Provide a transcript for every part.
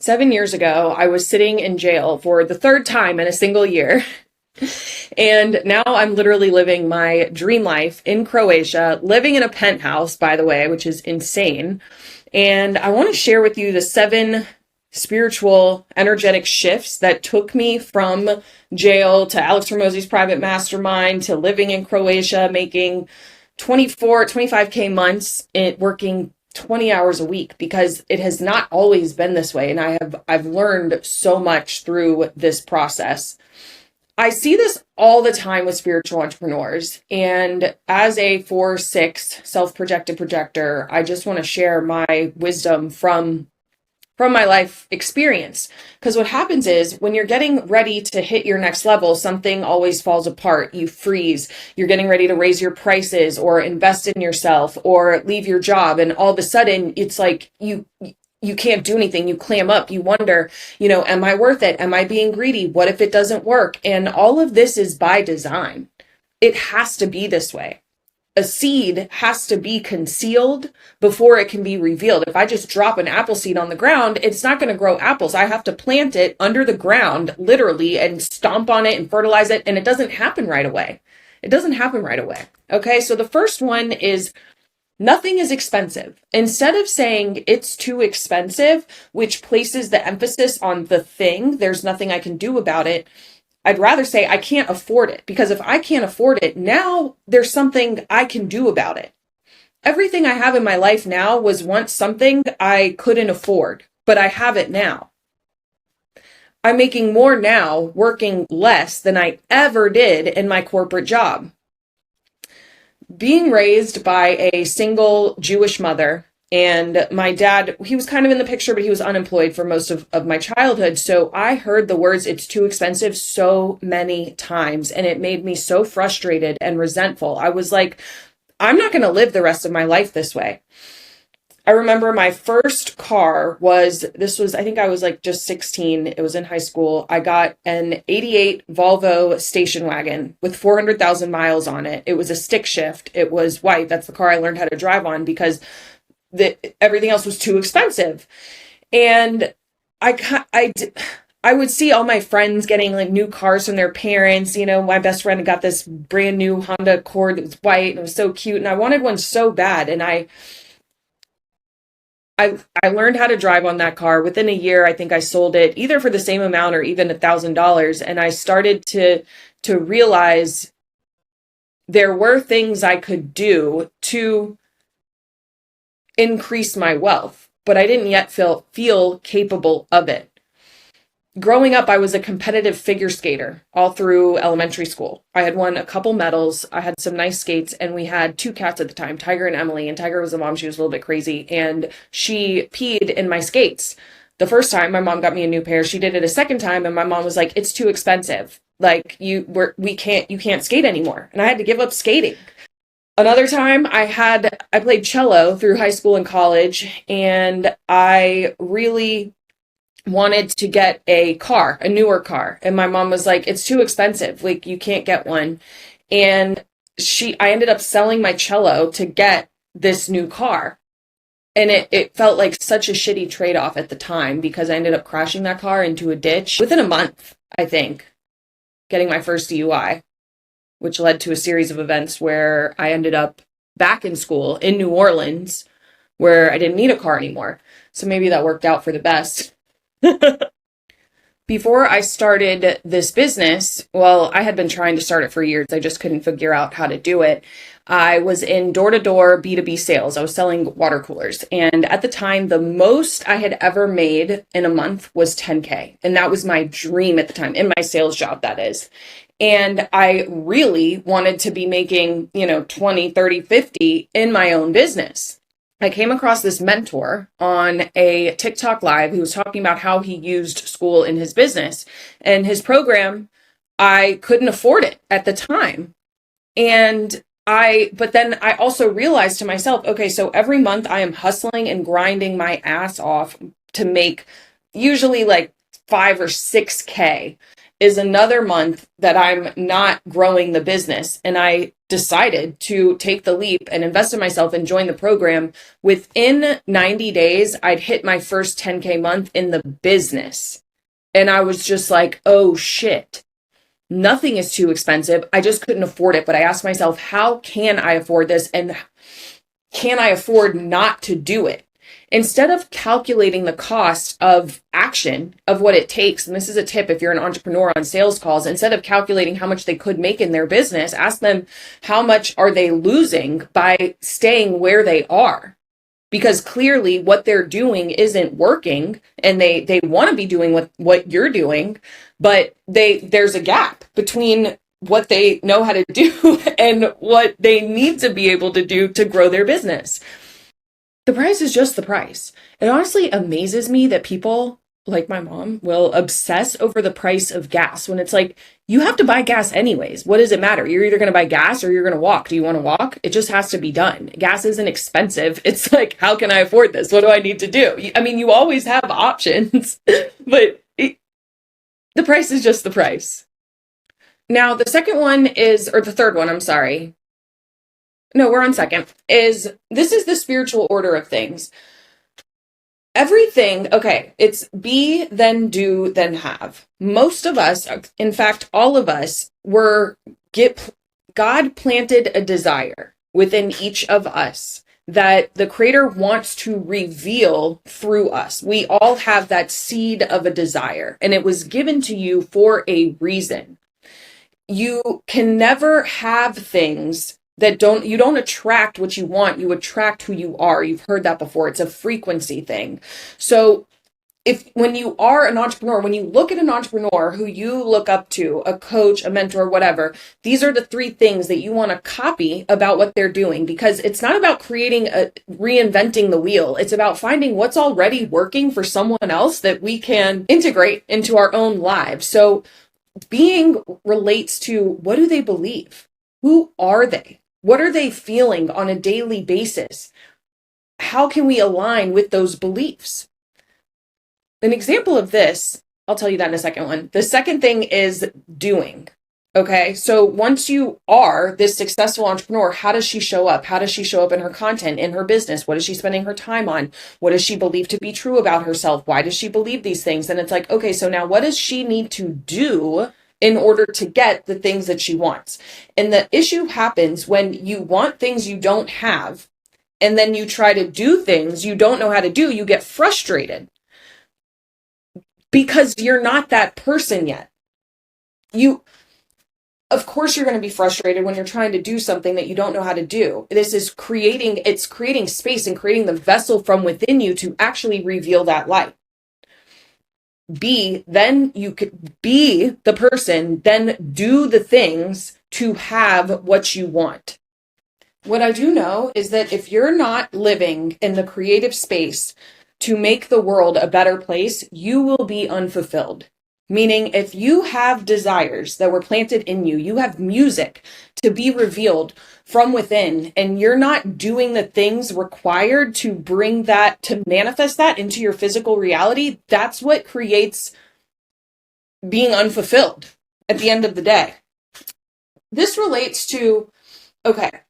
7 years ago, I was sitting in jail for the third time in a single year. And now I'm literally living my dream life in Croatia, living in a penthouse, by the way, which is insane. And I want to share with you the 7 spiritual, energetic shifts that took me from jail to Alex Hormozi's private mastermind to living in Croatia, making 25K months, working 20 hours a week, because it has not always been this way. And I've learned so much through this process. I see this all the time with spiritual entrepreneurs. And as a 4/6 self-projected projector, I just want to share my wisdom from my life experience. Because what happens is when you're getting ready to hit your next level, something always falls apart. You freeze. You're getting ready to raise your prices or invest in yourself or leave your job. And all of a sudden it's like you can't do anything. You clam up. You wonder, am I worth it? Am I being greedy? What if it doesn't work? And all of this is by design. It has to be this way. A seed has to be concealed before it can be revealed. If I just drop an apple seed on the ground, it's not going to grow apples. I have to plant it under the ground, literally, and stomp on it and fertilize it. And it doesn't happen right away. It doesn't happen right away. Okay. So the first one is nothing is expensive. Instead of saying it's too expensive, which places the emphasis on the thing, there's nothing I can do about it, I'd rather say I can't afford it. Because if I can't afford it, now there's something I can do about it. Everything I have in my life now was once something I couldn't afford, but I have it now. I'm making more now working less than I ever did in my corporate job. Being raised by a single Jewish mother, and my dad, he was kind of in the picture, but he was unemployed for most of my childhood. So I heard the words, it's too expensive, so many times. And it made me so frustrated and resentful. I was like, I'm not going to live the rest of my life this way. I remember my first car I think I was like just 16. It was in high school. I got an 88 Volvo station wagon with 400,000 miles on it. It was a stick shift. It was white. That's the car I learned how to drive on because everything else was too expensive. And I would see all my friends getting like new cars from their parents. My best friend got this brand new Honda Accord that was white and it was so cute. And I wanted one so bad. And I learned how to drive on that car. Within a year, I think I sold it either for the same amount or even $1,000. And I started to realize there were things I could do to increase my wealth, but I didn't yet feel capable of it. Growing up, I was a competitive figure skater all through elementary school. I had won a couple medals. I had some nice skates, and we had 2 cats at the time, Tiger and Emily. And Tiger was the mom. She was a little bit crazy, and she peed in my skates. The first time, my mom got me a new pair. She did it a second time, and my mom was like, "It's too expensive. Like you can't skate anymore." And I had to give up skating. Another time I played cello through high school and college, and I really wanted to get a newer car. And my mom was like, "It's too expensive. Like you can't get one." And I ended up selling my cello to get this new car. And it felt like such a shitty trade-off at the time because I ended up crashing that car into a ditch within a month, I think, getting my first DUI, which led to a series of events where I ended up back in school in New Orleans where I didn't need a car anymore. So maybe that worked out for the best. Before I started this business, well, I had been trying to start it for years. I just couldn't figure out how to do it. I was in door-to-door B2B sales. I was selling water coolers. And at the time, the most I had ever made in a month was 10K. And that was my dream at the time, in my sales job, that is. And I really wanted to be making, 20, 30, 50 in my own business. I came across this mentor on a TikTok live who was talking about how he used Skool in his business and his program. I couldn't afford it at the time. But then I also realized to myself, okay, so every month I am hustling and grinding my ass off to make usually like 5 or 6K is another month that I'm not growing the business. And I decided to take the leap and invest in myself and join the program. Within 90 days, I'd hit my first 10K month in the business. And I was just like, oh shit, nothing is too expensive. I just couldn't afford it. But I asked myself, how can I afford this? And can I afford not to do it? Instead of calculating the cost of action of what it takes, and this is a tip if you're an entrepreneur on sales calls, instead of calculating how much they could make in their business, ask them how much are they losing by staying where they are? Because clearly what they're doing isn't working, and they want to be doing what you're doing, but there's a gap between what they know how to do and what they need to be able to do to grow their business. The price is just the price. It honestly amazes me that people like my mom will obsess over the price of gas when it's like, you have to buy gas anyways. What does it matter? You're either going to buy gas or you're going to walk. Do you want to walk? It just has to be done. Gas isn't expensive. It's like, how can I afford this? What do I need to do? I mean, you always have options, but the price is just the price. Now, the second one is, or the third one, I'm sorry. No, we're on second, this is the spiritual order of things. Everything, okay, it's be, then do, then have. Most of us, in fact, all of us, God planted a desire within each of us that the Creator wants to reveal through us. We all have that seed of a desire, and it was given to you for a reason. You can never have things that you don't attract what you want, you attract who you are. You've heard that before. It's a frequency thing. So when you are an entrepreneur, when you look at an entrepreneur who you look up to, a coach, a mentor, whatever, these are the 3 things that you want to copy about what they're doing, because it's not about reinventing the wheel. It's about finding what's already working for someone else that we can integrate into our own lives. So being relates to, what do they believe? Who are they? What are they feeling on a daily basis? How can we align with those beliefs? An example of this, I'll tell you that in a second one. The second thing is doing. Okay, so once you are this successful entrepreneur, how does she show up? How does she show up in her content, in her business? What is she spending her time on? What does she believe to be true about herself? Why does she believe these things? And it's like, okay, so now what does she need to do in order to get the things that she wants? And the issue happens when you want things you don't have, and then you try to do things you don't know how to do. You get frustrated because you're not that person yet. Of course, you're going to be frustrated when you're trying to do something that you don't know how to do. This is creating space and creating the vessel from within you to actually reveal that light. Then you could be the person, then do the things to have what you want. What I do know is that if you're not living in the creative space to make the world a better place, you will be unfulfilled. Meaning, if you have desires that were planted in you, you have music to be revealed from within, and you're not doing the things required to bring that, to manifest that into your physical reality, that's what creates being unfulfilled at the end of the day. This relates to, okay,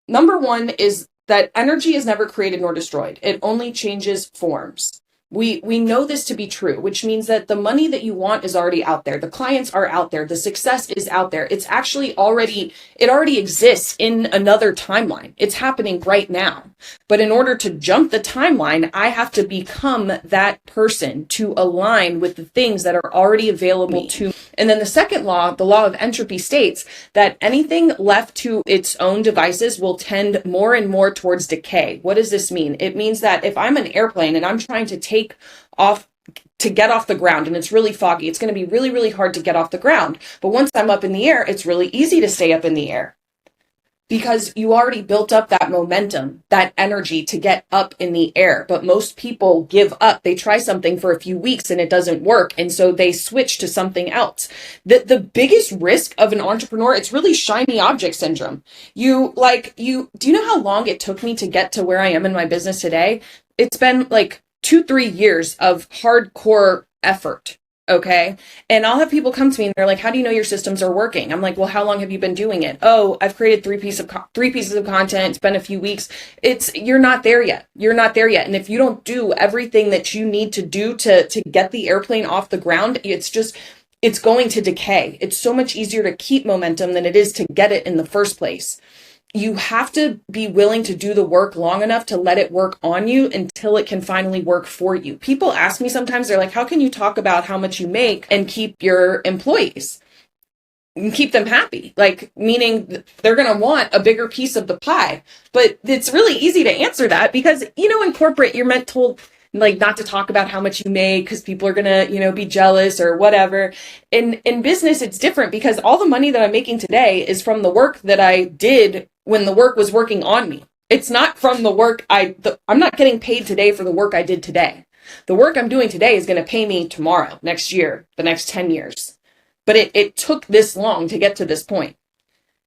number 1 is that energy is never created nor destroyed. It only changes forms. We know this to be true, which means that the money that you want is already out there. The clients are out there. The success is out there. It's actually it already exists in another timeline. It's happening right now. But in order to jump the timeline, I have to become that person to align with the things that are already available to me. And then the second law, the law of entropy, states that anything left to its own devices will tend more and more towards decay. What does this mean? It means that if I'm an airplane and I'm trying to get off the ground and it's really foggy, it's going to be really, really hard to get off the ground. But once I'm up in the air, it's really easy to stay up in the air because you already built up that momentum, that energy to get up in the air. But most people give up. They try something for a few weeks and it doesn't work. And so they switch to something else. The biggest risk of an entrepreneur, it's really shiny object syndrome. Do you know how long it took me to get to where I am in my business today? It's been like 2-3 years of hardcore effort. Okay. And I'll have people come to me and they're like, how do you know your systems are working? I'm like, well, how long have you been doing it? Oh, I've created three pieces of content. It's been a few weeks. You're not there yet. You're not there yet. And if you don't do everything that you need to do to get the airplane off the ground, it's going to decay. It's so much easier to keep momentum than it is to get it in the first place. You have to be willing to do the work long enough to let it work on you until it can finally work for you. People ask me sometimes, they're like, how can you talk about how much you make and keep your employees and keep them happy? Like, meaning they're going to want a bigger piece of the pie. But it's really easy to answer that because, in corporate, you're told like not to talk about how much you make because people are going to, be jealous or whatever. In business, it's different because all the money that I'm making today is from the work that I did when the work was working on me. It's not from the work I'm not getting paid today for the work I did today. The work I'm doing today is going to pay me tomorrow, next year, the next 10 years. But it took this long to get to this point.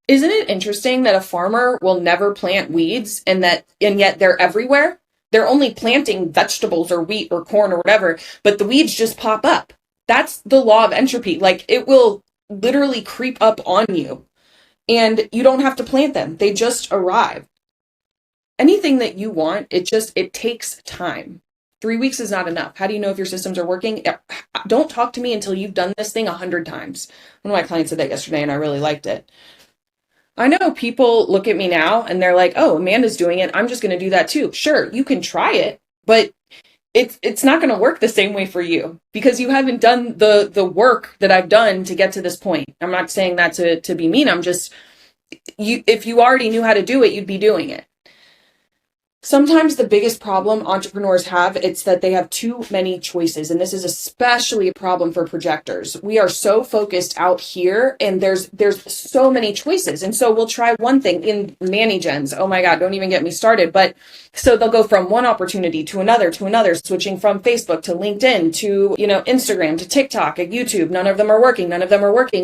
Isn't it interesting that a farmer will never plant weeds and yet they're everywhere? They're only planting vegetables or wheat or corn or whatever, but the weeds just pop up. That's the law of entropy. Like, it will literally creep up on you and you don't have to plant them. They just arrive. Anything that you want, it takes time. 3 weeks is not enough. How do you know if your systems are working? Don't talk to me until you've done this thing 100 times. One of my clients said that yesterday and I really liked it. I know people look at me now and they're like, oh, Amanda's doing it. I'm just going to do that too. Sure, you can try it, but it's not going to work the same way for you because you haven't done the work that I've done to get to this point. I'm not saying that to be mean. I'm just, if you already knew how to do it, you'd be doing it. Sometimes the biggest problem entrepreneurs have, it's that they have too many choices. And this is especially a problem for projectors. We are so focused out here and there's so many choices. And so we'll try one thing in nanny gens. Oh my God, don't even get me started. But so they'll go from one opportunity to another, switching from Facebook to LinkedIn to, Instagram to TikTok and YouTube. None of them are working.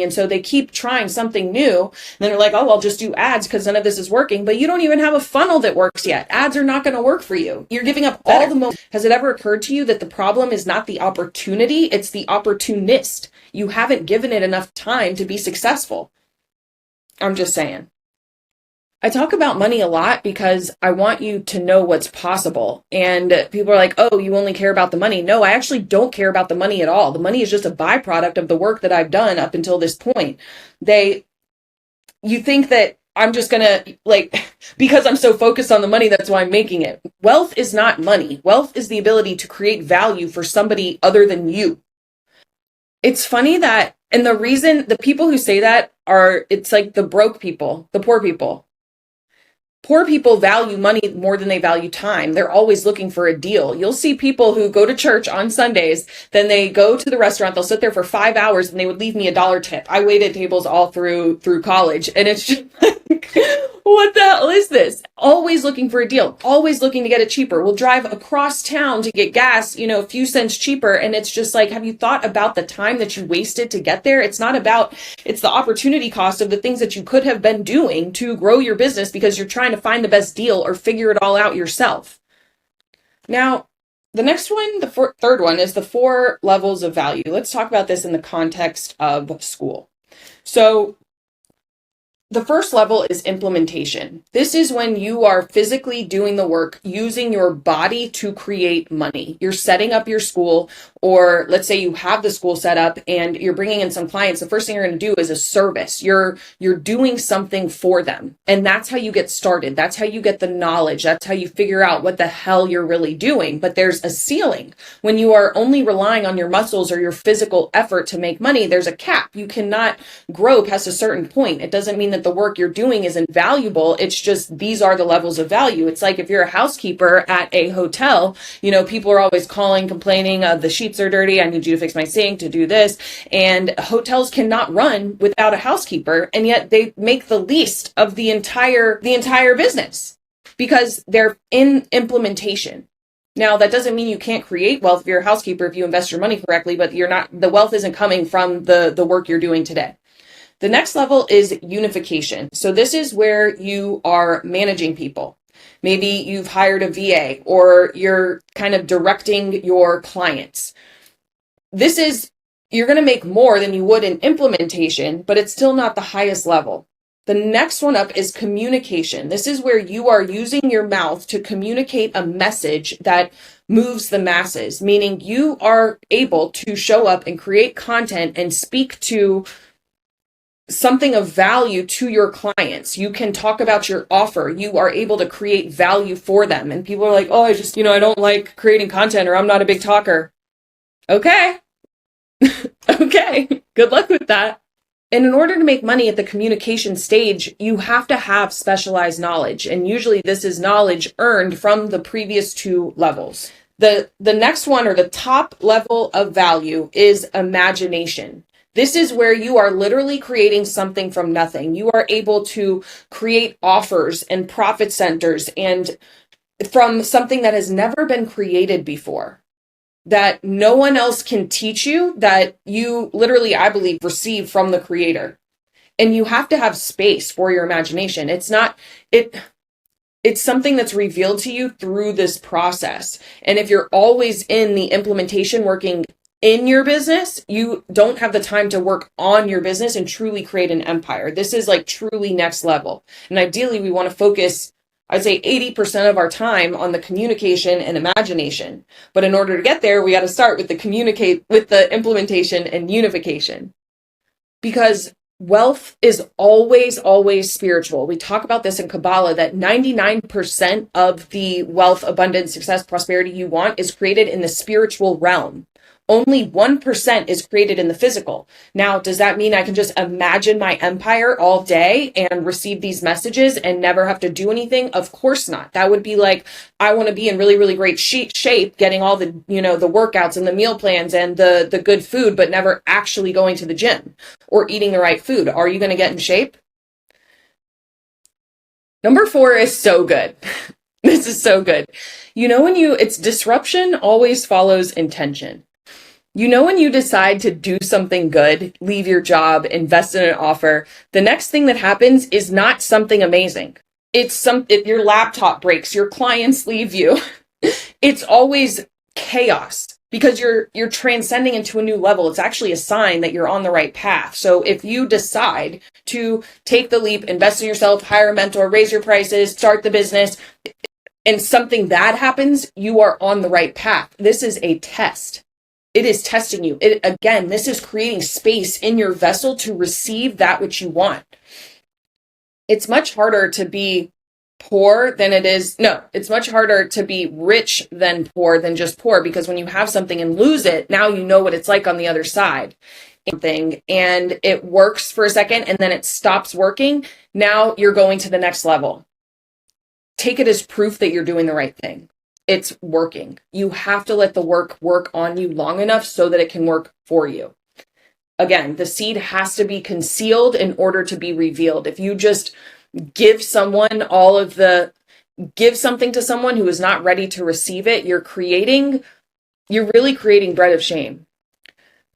And so they keep trying something new. And then they're like, oh, I'll just do ads because none of this is working. But you don't even have a funnel that works yet. Ads are not going to work for you. You're giving up all the moment. Has it ever occurred to you that the problem is not the opportunity, it's the opportunist? You haven't given it enough time to be successful. I'm just saying. I talk about money a lot because I want you to know what's possible. And people are like, oh, you only care about the money. No, I actually don't care about the money at all. The money is just a byproduct of the work that I've done up until this point. You think that I'm just gonna, because I'm so focused on the money, that's why I'm making it. Wealth is not money. Wealth is the ability to create value for somebody other than you. It's funny that, and the reason the people who say that it's like the broke people, the poor people. Poor people value money more than they value time. They're always looking for a deal. You'll see people who go to church on Sundays, then they go to the restaurant, they'll sit there for 5 hours and they would leave me $1 tip. I waited tables all through college and it's just like, what the hell is this? Always looking for a deal, always looking to get it cheaper. We'll drive across town to get gas, a few cents cheaper. And it's just like, have you thought about the time that you wasted to get there? It's the opportunity cost of the things that you could have been doing to grow your business because you're trying to find the best deal or figure it all out yourself. Now, the next one, third one is the 4 levels of value. Let's talk about this in the context of Skool. So the first level is implementation. This is when you are physically doing the work, using your body to create money. You're setting up your school, or let's say you have the school set up and you're bringing in some clients. The first thing you're going to do is a service. You're doing something for them. And that's how you get started. That's how you get the knowledge. That's how you figure out what the hell you're really doing. But there's a ceiling. When you are only relying on your muscles or your physical effort to make money, there's a cap. You cannot grow past a certain point. It doesn't mean that the work you're doing is invaluable. It's just, these are the levels of value. It's like if you're a housekeeper at a hotel, people are always calling, complaining, the sheets are dirty. I need you to fix my sink, to do this. And hotels cannot run without a housekeeper. And yet they make the least of the entire business because they're in implementation. Now, that doesn't mean you can't create wealth if you're a housekeeper, if you invest your money correctly, but the wealth isn't coming from the work you're doing today. The next level is unification. So this is where you are managing people. Maybe you've hired a VA or you're kind of directing your clients. you're going to make more than you would in implementation, but it's still not the highest level. The next one up is communication. This is where you are using your mouth to communicate a message that moves the masses, meaning you are able to show up and create content and speak to something of value to your clients. You can talk about your offer. You are able to create value for them. And people are like, oh, I don't like creating content, or I'm not a big talker. Okay. Okay. Good luck with that. And in order to make money at the communication stage, you have to have specialized knowledge. And usually this is knowledge earned from the previous two levels. The next one, or the top level of value, is imagination. This is where you are literally creating something from nothing. You are able to create offers and profit centers and from something that has never been created before, that no one else can teach you, that you literally, I believe, receive from the creator. And you have to have space for your imagination. It's something that's revealed to you through this process. And if you're always in the implementation working in your business, you don't have the time to work on your business and truly create an empire. This is like truly next level. And ideally, we want to focus, I'd say 80% of our time on the communication and imagination. But in order to get there, we got to start with the implementation and unification. Because wealth is always, always spiritual. We talk about this in Kabbalah, that 99% of the wealth, abundance, success, prosperity you want is created in the spiritual realm. Only 1% is created in the physical. Now, does that mean I can just imagine my empire all day and receive these messages and never have to do anything? Of course not. That would be like, I want to be in really, really great shape, getting all the, the workouts and the meal plans and the good food, but never actually going to the gym or eating the right food. Are you going to get in shape? Number 4 is so good. This is so good. It's disruption always follows intention. When you decide to do something good, leave your job, invest in an offer, the next thing that happens is not something amazing. Your laptop breaks, your clients leave you. It's always chaos because you're transcending into a new level. It's actually a sign that you're on the right path. So if you decide to take the leap, invest in yourself, hire a mentor, raise your prices, start the business, and something bad happens, you are on the right path. This is a test. It is testing you. This is creating space in your vessel to receive that which you want. It's much harder to be poor than it's much harder to be rich than just poor, because when you have something and lose it, now you know what it's like on the other side. And it works for a second and then it stops working. Now you're going to the next level. Take it as proof that you're doing the right thing. It's working. You have to let the work on you long enough so that it can work for you. Again, the seed has to be concealed in order to be revealed. If you just give something to someone who is not ready to receive it, you're really creating bread of shame.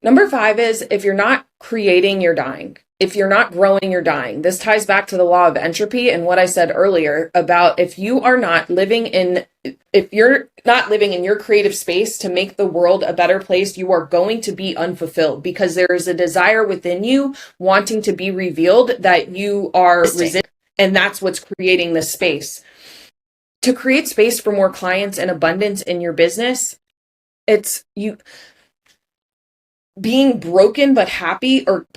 Number 5 is, if you're not creating, you're dying. If you're not growing, you're dying. This ties back to the law of entropy and what I said earlier about if you're not living in your creative space to make the world a better place, you are going to be unfulfilled, because there is a desire within you wanting to be revealed that you are resisting. And that's what's creating this space. To create space for more clients and abundance in your business, it's you being broken but happy, or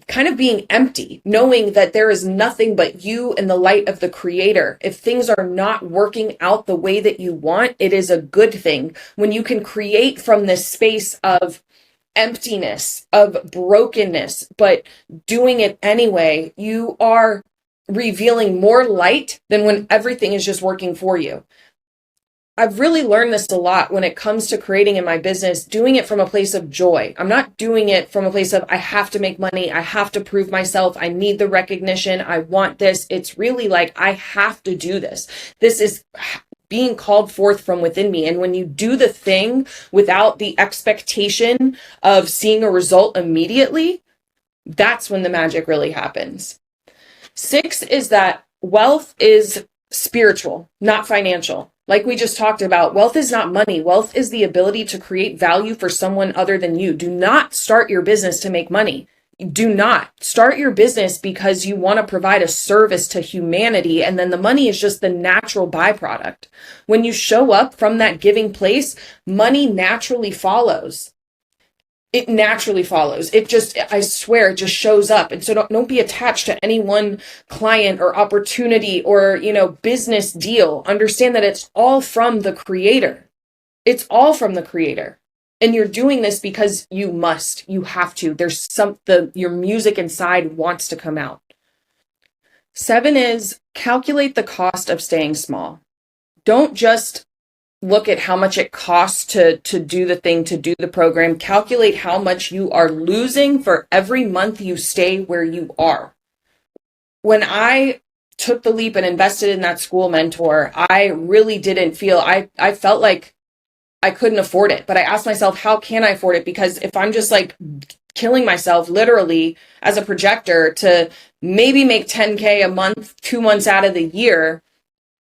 kind of being empty, knowing that there is nothing but you and the light of the creator. If things are not working out the way that you want, it is a good thing. When you can create from this space of emptiness, of brokenness, but doing it anyway, you are revealing more light than when everything is just working for you. I've really learned this a lot when it comes to creating in my business, doing it from a place of joy. I'm not doing it from a place of, I have to make money, I have to prove myself, I need the recognition, I want this. It's really like, I have to do this. This is being called forth from within me. And when you do the thing without the expectation of seeing a result immediately, that's when the magic really happens. 6 is that wealth is spiritual, not financial. Like we just talked about, wealth is not money. Wealth is the ability to create value for someone other than you. Do not start your business to make money. Do not start your business because you want to provide a service to humanity, and then the money is just the natural byproduct. When you show up from that giving place, money naturally follows. It naturally follows. It just, I swear, it just shows up. And so don't be attached to any one client or opportunity or, business deal. Understand that it's all from the creator. It's all from the creator. And you're doing this because you must, you have to. There's your music inside wants to come out. 7 is calculate the cost of staying small. Don't just look at how much it costs to do the thing, to do the program. Calculate how much you are losing for every month you stay where you are. When I took the leap and invested in that Skool mentor, I really didn't feel, I felt like I couldn't afford it. But I asked myself, how can I afford it? Because if I'm just like killing myself literally as a projector to maybe make 10K a month, 2 months out of the year,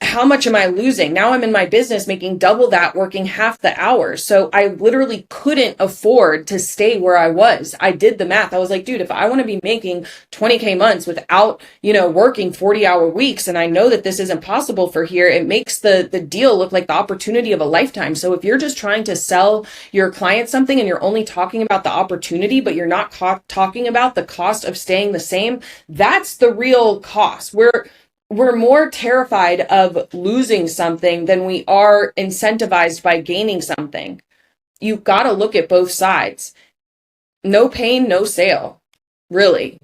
how much am I losing? Now I'm in my business making double that, working half the hours. So I literally couldn't afford to stay where I was. I did the math. I was like, dude, if I want to be making 20K months without, working 40-hour weeks, and I know that this isn't possible for here, it makes the deal look like the opportunity of a lifetime. So if you're just trying to sell your client something and you're only talking about the opportunity, but you're not talking about the cost of staying the same, that's the real cost. We're more terrified of losing something than we are incentivized by gaining something. You've got to look at both sides. No pain, no sale, really.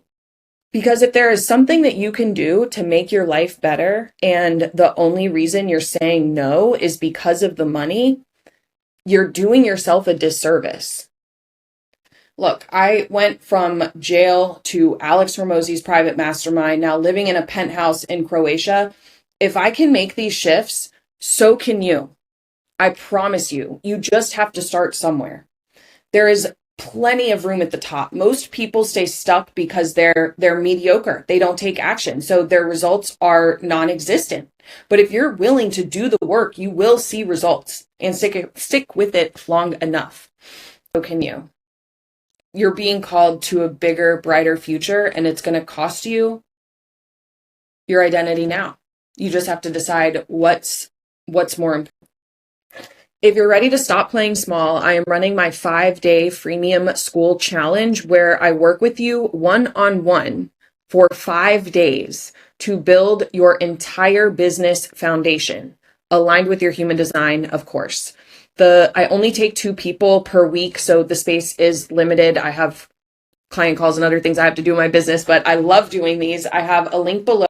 Because if there is something that you can do to make your life better, and the only reason you're saying no is because of the money, you're doing yourself a disservice. Look, I went from jail to Alex Hormozi's private mastermind, now living in a penthouse in Croatia. If I can make these shifts, so can you. I promise you. You just have to start somewhere. There is plenty of room at the top. Most people stay stuck because they're mediocre. They don't take action. So their results are non-existent. But if you're willing to do the work, you will see results and stick with it long enough. So can you. You're being called to a bigger, brighter future, and it's going to cost you your identity now. You just have to decide what's more important. If you're ready to stop playing small, I am running my 5-day freemium Skool challenge where I work with you one-on-one for 5 days to build your entire business foundation, aligned with your human design, of course. I only take 2 people per week, so the space is limited. I have client calls and other things I have to do in my business, but I love doing these. I have a link below